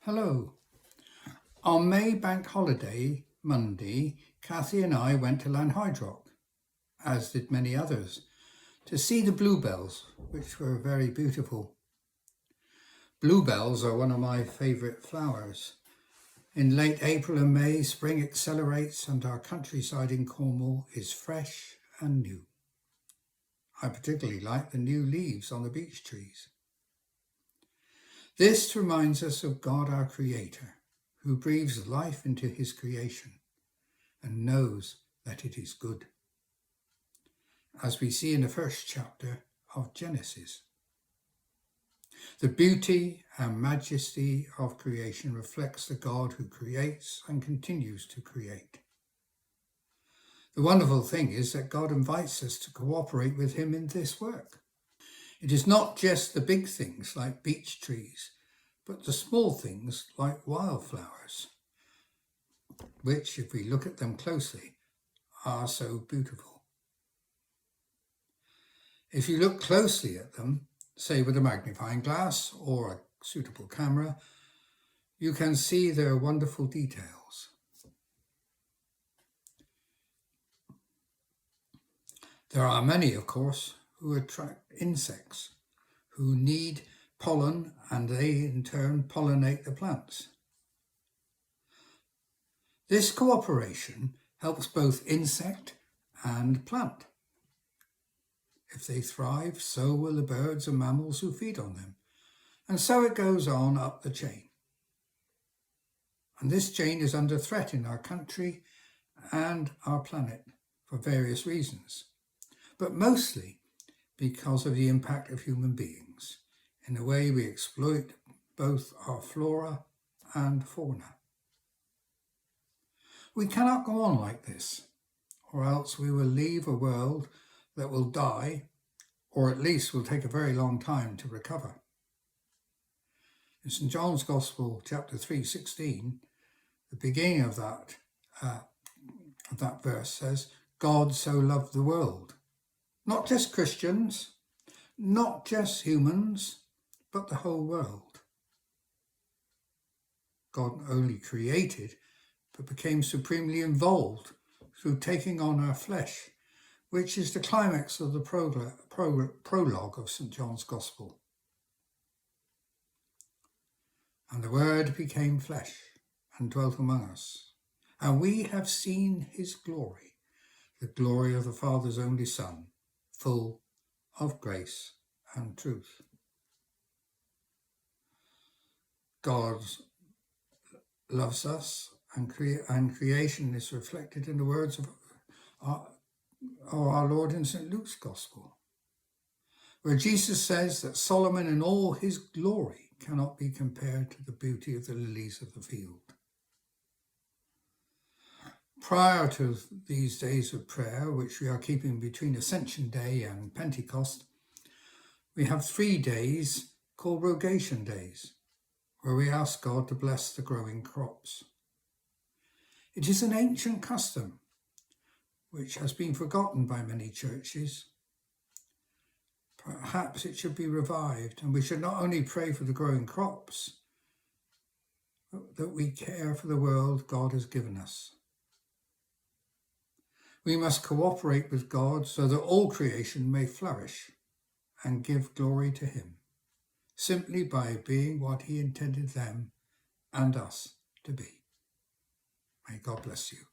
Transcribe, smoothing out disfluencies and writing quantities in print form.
Hello. On May Bank Holiday, Monday, Kathy and I went to Lanhydrock, as did many others, to see the bluebells, which were very beautiful. Bluebells are one of my favourite flowers. In late April and May, spring accelerates and our countryside in Cornwall is fresh and new. I particularly like the new leaves on the beech trees. This reminds us of God our Creator, who breathes life into his creation and knows that it is good, as we see in the first chapter of Genesis. The beauty and majesty of creation reflects the God who creates and continues to create. The wonderful thing is that God invites us to cooperate with him in this work. It is not just the big things like beech trees, but the small things like wildflowers, which, if we look at them closely, are so beautiful. If you look closely at them, say with a magnifying glass or a suitable camera, you can see their wonderful details. There are many, of course, who attract insects, who need pollen, and they in turn pollinate the plants. This cooperation helps both insect and plant. If they thrive, so will the birds and mammals who feed on them, and so it goes on up the chain. And this chain is under threat in our country and our planet for various reasons, but mostly because of the impact of human beings in the way we exploit both our flora and fauna. We cannot go on like this, or else we will leave a world that will die, or at least will take a very long time to recover. In St. John's Gospel, chapter 3:16, the beginning of that verse says, God so loved the world. Not just Christians, not just humans, but the whole world. God not only created, but became supremely involved through taking on our flesh, which is the climax of the prologue of St. John's Gospel. And the Word became flesh and dwelt among us, and we have seen his glory, the glory of the Father's only Son, full of grace and truth. God loves us, and creation is reflected in the words of our Lord in St. Luke's Gospel, where Jesus says that Solomon in all his glory cannot be compared to the beauty of the lilies of the field. Prior to these days of prayer, which we are keeping between Ascension Day and Pentecost, we have 3 days called Rogation Days, where we ask God to bless the growing crops. It is an ancient custom which has been forgotten by many churches. Perhaps it should be revived, and we should not only pray for the growing crops, but that we care for the world God has given us. We must cooperate with God so that all creation may flourish and give glory to him, simply by being what he intended them and us to be. May God bless you.